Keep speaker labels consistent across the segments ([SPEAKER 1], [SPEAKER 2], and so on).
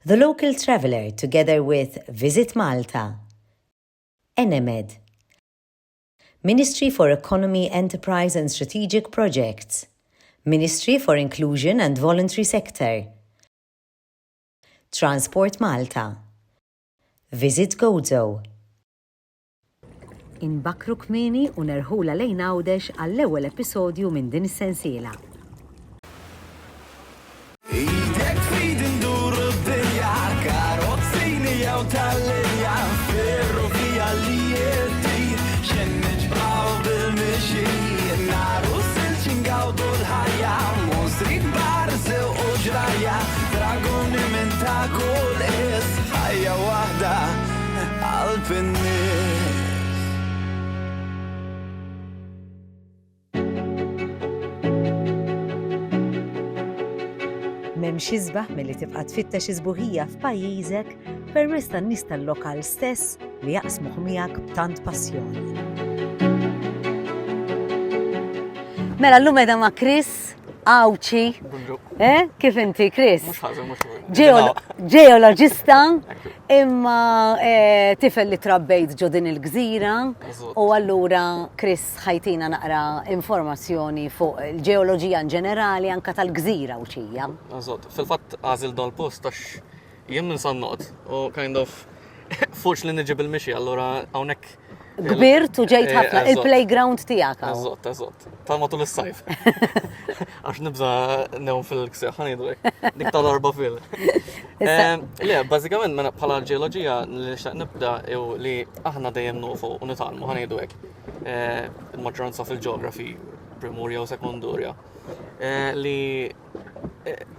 [SPEAKER 1] The Local Traveller together with Visit Malta. NMED. Ministry for Economy, Enterprise and Strategic Projects. Ministry for Inclusion and Voluntary Sector. Transport Malta. Visit Gozo. Inbakru kmieni u nerħula lejn Għawdex għall-ewwel episodju minn din is-sensiela.
[SPEAKER 2] Idek tfid indur id-dinja, karozzini jew tal-linja, ferrovija li jiddid, xen niġbraw bil-mixi, naru silċin gawdu l-ħajja, monstri kbar sew u ġrajja, dragoni minn ta' kull is, ħajja waħda għal-pinnis.
[SPEAKER 1] M'hemm xi żbaħ milli tibqa' tfittex iżbuħija f'pajjiżek permezz tan-nies tal-lokal stess li jaqsmuh miegħek b'tant passjoni. Mela llum qiegħda ma' Chris Awċi. Kif inti, Chris?
[SPEAKER 3] Mhux ħażin, mhux
[SPEAKER 1] Ġeoloġista, imma tifel li trabbejt ġo din il-gżira u allura Chris ħajtina naqra informazzjoni fuq il-ġeoloġija in ġenerali anke tal-gżira Awċija.
[SPEAKER 3] Eżatt, fil-fatt għażil dan il-post għax jien minn Sannot u kind of fuċ li niġi bil-mixi, allura hawnhekk
[SPEAKER 1] Kbirt u ġejt ħafna il-playground tiegħek.
[SPEAKER 3] Eżatt, tal matul is-sajf. Għax nibża newm fil-ksieħ ħanidu hekk. Dik ta' darba fil. Le, bażikament mela bħala ġeoloġija li nixtaq nibda jew li aħna dejjem nufu u nitgħallmu ħanidu hekk. Il-maġġoranza fil-ġeografi primurja u sekundurja li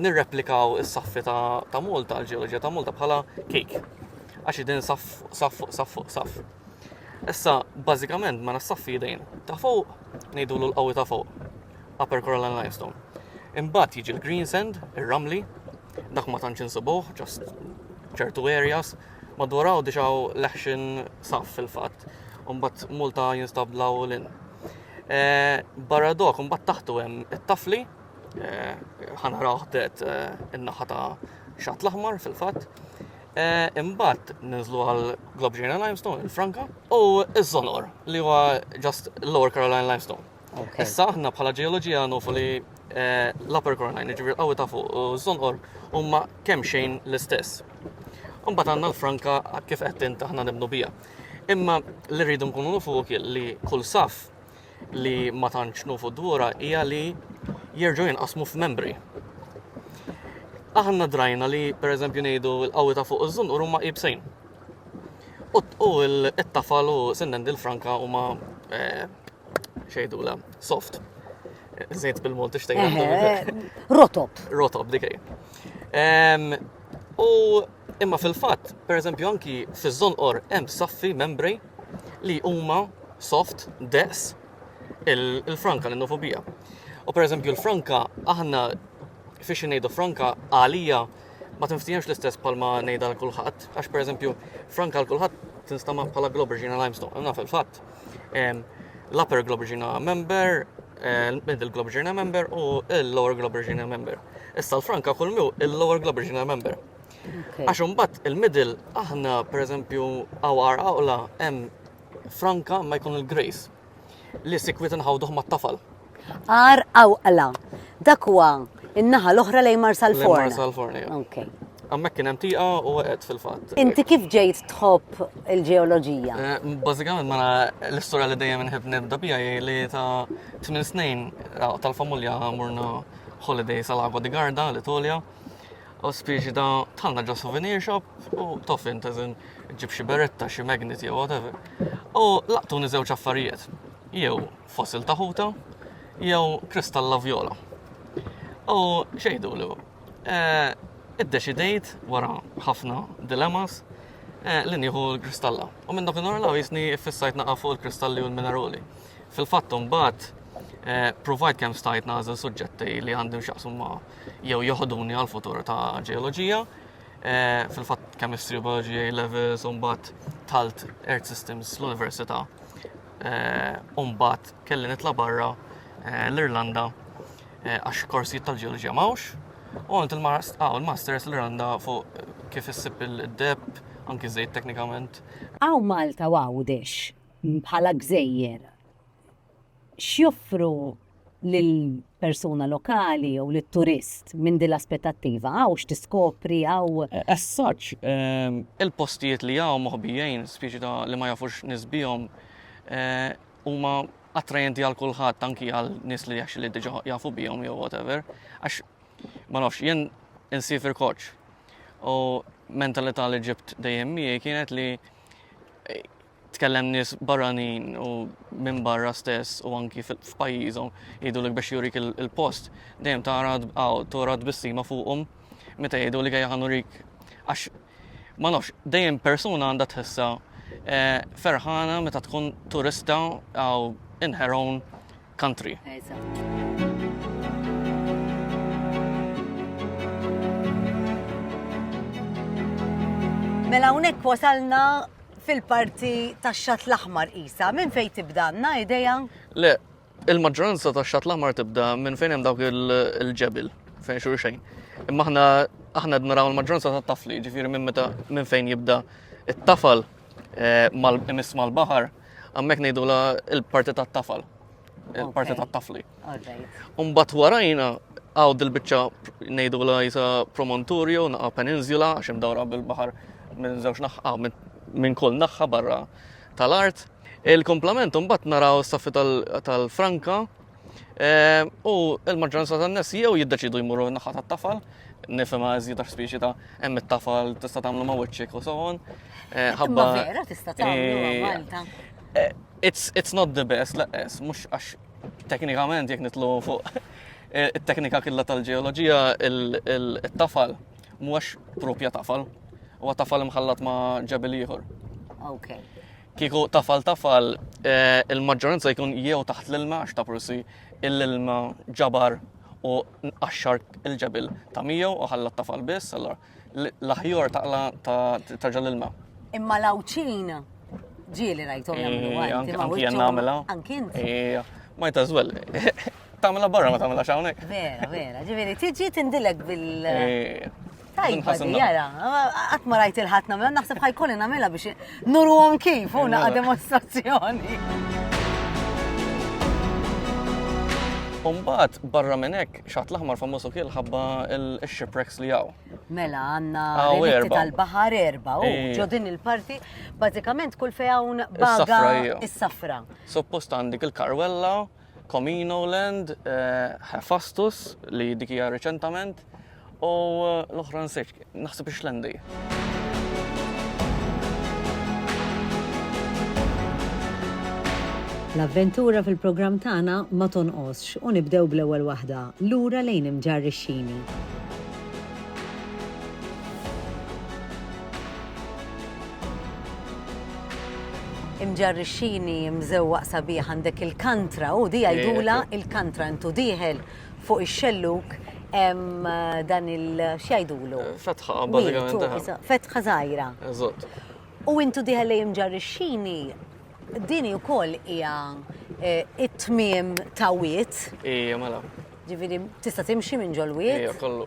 [SPEAKER 3] nirreplikaw is-saffi ta' Malta, l-ġeoloġija ta' Malta bħala kejk. Għax din saff. Issa, bażikament ma nassaffi dejn. Ta' fuq ngħidulu l-qawwi ta' fuq. Upper Coralline Limestone. Imbagħad jiġi l-green sand, ir-ramli, dak ma tantx insibuh, just ċertu areas, madwaraw diġaw leħxin saff fil-fatt. U mbagħad Malta jinstablaw lin. Barra dok mbagħad taħtu hemm it-tafli, ħanaraw ħdet in-naħa ta' Xatt l-Aħmar fil-fatt. Imbagħad ninżlu għal Globigerina Limestone, il-Franka, u iż-Żonqor li huwa just Lower Caroline Limestone. Issa aħna bħala ġeoloġija nufu li l-Upper Caroline, ġifieri qawwi ta' fuq, u żonqor huma kemm xejn l-istess. Imbagħad għandna l-Franka kif qed int aħna nibnu biha. Imma li rridu nkunu nufu li kull saf li ma tantx nufu dwarha hija li jerġgħu jinqasmu f'membri. Aħna drajna li pereżempju ngħidu l-qawwi ta' fuq iż-żonqor huma qiebsejn. U l-tafal u sinnen il-Franka huma xejdula soft. Żejt bil-Malti xtejn. Rotob dikej. U imma fil-fatt, pereżempju anki fiż-żonqor hemm saffi membri li huma soft, daqs il-Franka l-nofobija. U pereżempju l-Franka aħna fiex ngħidu Franka għalija ma tinftiemx l-istess bħalma ngħidha l kulħadd, għax pereżempju Franka l kulħadd tinstama bħala Globigerina Limestone. Imma fil-fatt l-Upper Globigerina member, il-Middle Globigerina member u il-Lower Globigerina member. Issa l-Franka kull il-Lower Globigerina member. Għax imbagħad il-Middle aħna pereżempju għawar għawla hemm Franka ma jkun il-Grace li sikwit inħawduh mat-tafal.
[SPEAKER 1] Għar għawqla, dak huwa in-naħa l-oħra lejn Marsalforna.
[SPEAKER 3] Marsalforna, Hemmhekk kien hemm tieqa u qed fil-fatt.
[SPEAKER 1] Inti kif ġejt tħobb il-ġeoloġija?
[SPEAKER 3] Bażikament ma l-istorja li dejjem inħobb nibda biha li ta' 8 snin tal-familja morna holiday sal-Agwa di Garda l-Italja. U spiċi da tħallna ġo souvenir shop u toffin teżin ġib xi beretta, xi magnet jew whatever. U laqtuni żewġ affarijiet. Jew fossil ta' ħuta, jew kristalla vjola. U xejdulu, iddeċidejt wara ħafna dilemmas li nieħu l-kristalla. U minn dakinhar law jisni fissajt naqa' fuq il-kristalli u l-minerali. Fil-fatt mbagħad provajt kemm stajt nażel suġġetti li għandhom x'jaqsmu ma' jew joħoduni għall-futur ta' ġeoloġija. Fil-fatt chemistry, biology, A-levels, u mbagħad talt Earth Systems l-Università. U mbagħad kelli nitla' barra l-Irlanda għax korsijiet tal-ġeoloġija m'hawnx għant il-masters li randa fuq kif issib il-deb, anki żejt teknikament.
[SPEAKER 4] Għaw Malta għawdex bħala gżejjer. X'joffru lill-persuna lokali u lit-turist minn din l-aspettattiva? Għaw x'tiskopri għaw.
[SPEAKER 3] As such, il-postijiet li għaw moħbijajn, speċi ta' li ma jafux nisbijom, huma attrajenti għal kulħadd anki għal nis li li diġa jafu bijom jew whatever. Għax, ma nafx, jen insifir koċ. U mentalità li ġibt dejjem miegħi kienet li tkellem nies barranin u minn barra stess u anki f'pajjiżhom jgħidulek biex jurik il-post, dejjem torad bissima fuqhom meta jgħidu li għajja ħanurik. Għax ma nafx, dejjem persuna għandha tħissa ferħana meta tkun turista għaw in her own country.
[SPEAKER 4] Mela hawnhekk wasalna fil-parti tax-Xatt l-Aħmar isa. Minn fejn tibda għandna idea?
[SPEAKER 3] Le, il-maġġoranza tax-Xatt l-Aħmar tibda minn fejn hemm dawk il-ġebel fejn xejn. Imma aħna naraw il-maġġoranza tat-tafli, ġifieri minn fejn jibda it-tafal imiss mal-baħar, hemmhekk ngħidula il-parti tat-tafal, il-parti tat-tafli. Mbagħad warajna għaw dil-biċċa ngħidula jisa promontorio naqa' peninsula għax imdawra bil-baħar minn żewġ naħħa minn kull naħħa barra tal-art. Il-komplement mbagħad naraw s-saffi tal-Franka u l-maġġoranza tan-nies jew jiddeċidu jmorru naħħa tat-tafal, nifhimha iżjed għax speċi ta' hemm it-tafal tista' tagħmlu ma' wiċċek u so on.
[SPEAKER 4] Imma vera tista' tagħmlu Malta.
[SPEAKER 3] It's not the best, laqes, mhux għax teknikament jekk nitlu fuq it-teknika kollha tal-ġeoloġija it-tafal mhuwiex propja tafal, huwa tafal imħallat ma' ġebel ieħor.
[SPEAKER 4] Okay.
[SPEAKER 3] Kieku tafal il-maġġoranza jkun jew taħt l-ilma għax ta' prusi l-ilma ġabar u qaxxar il-ġebel ta' miegħu u ħallat tafal biss, allura l-aħjor tarġa' l-ilma.
[SPEAKER 4] Imma l-awċin ġieli rajthom jagħmlu
[SPEAKER 3] anki jien nagħmilha.
[SPEAKER 4] Anki inti.
[SPEAKER 3] Might as well. Tagħmilha barra ma tagħmilha hawnhekk.
[SPEAKER 4] Vera, ġifieri tiġi tindilek bil. Tajba di, jara, qatt ma rajt il-ħadd nagħmilha, naħseb ħajkolli nagħmilha biex nurhom kif u naqa' demonstrazzjoni.
[SPEAKER 3] Mbagħad barra minn hekk Xatt l-Aħmar famuż ukoll ħabba l-shipwrecks li hawn.
[SPEAKER 4] Mela għandna relitti tal-baħar erba' u ġo din il-parti bażikament kull fejn hawn baga is-safra.
[SPEAKER 3] Suppost għandek il-Karwella, Comino Land, Hephaestus li dik hija reċentament u l-oħra nsejt, naħseb ix-Xlendi.
[SPEAKER 1] L-avventura fil-programm tagħna ma tonqosx u nibdew bl-ewwel waħda lura lejn Imġarrixxini.
[SPEAKER 4] Imġarrixxini mżewwaq sabiħ għandek il-kantra u di jgħidula il-kantra intu dieħel fuq ix-xelluk hemm dan x'jgħidulu.
[SPEAKER 3] Fetħa bażikament.
[SPEAKER 4] Fetħa żgħira.
[SPEAKER 3] Eżatt.
[SPEAKER 4] U intu dieħel lejn Imġarrixxini dini wkoll hija it-tmiem ta' wiet.
[SPEAKER 3] Ija mela.
[SPEAKER 4] Ġifieri tista' timxi minn ġol wiet.
[SPEAKER 3] Ija kollu.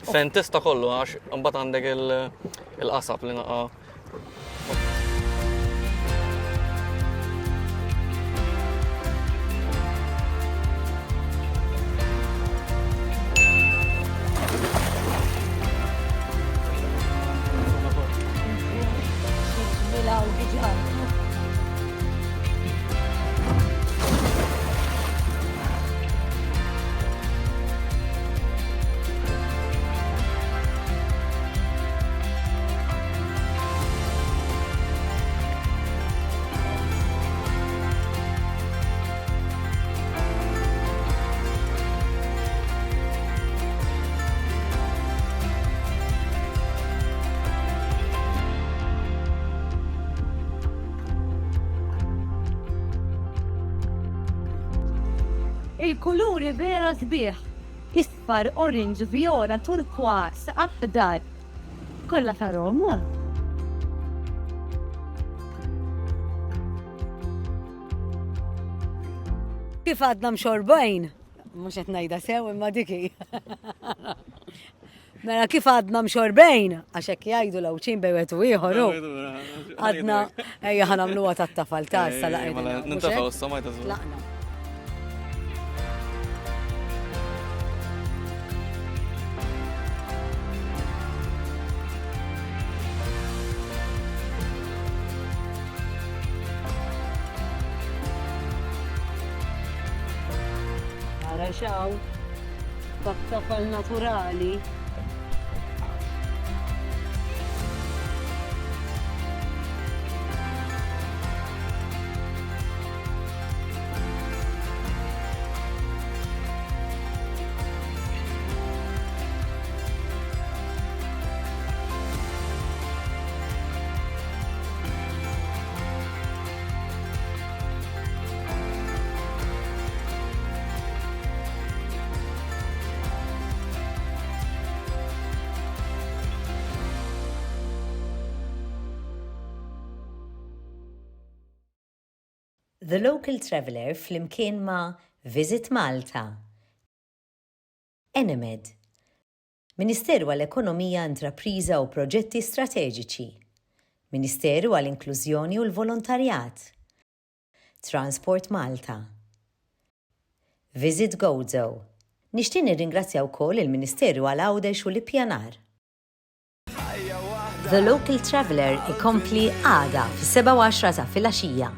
[SPEAKER 3] Fejn tista' kollu għax imbagħad għandek il-qasab li naqa'
[SPEAKER 5] Il-kuluri vera sbieħ. Isfar, orange, viola, turkwas, aqdar. Kolla taromu.
[SPEAKER 4] Kif għadna mxorbajn? Mhux qed ngħidha sew imma diki. Mela kif għadna mxorbejn, għax hekk jgħidu l-awċin bejwet u ieħor hu. Għadna ejja ħanamluha tat-tafal ta' issa laqgħina.
[SPEAKER 3] Nintafaw s-samajta żgur.
[SPEAKER 4] Laqna. Xaw, tat-tafal naturali.
[SPEAKER 1] The Local Traveller flimkien ma' Visit Malta. Enemed. Ministeru għall-Ekonomija, Intrapriża u Proġetti Strateġiċi. Ministeru għall-Inklużjoni u l-Volontarjat. Transport Malta. Visit Gozo. Nixtieq nirringrazzja wkoll il-Ministeru għall-Għawdex u l-Ippjanar. The Local Traveller ikompli għada fis-7 ta' filgħaxija.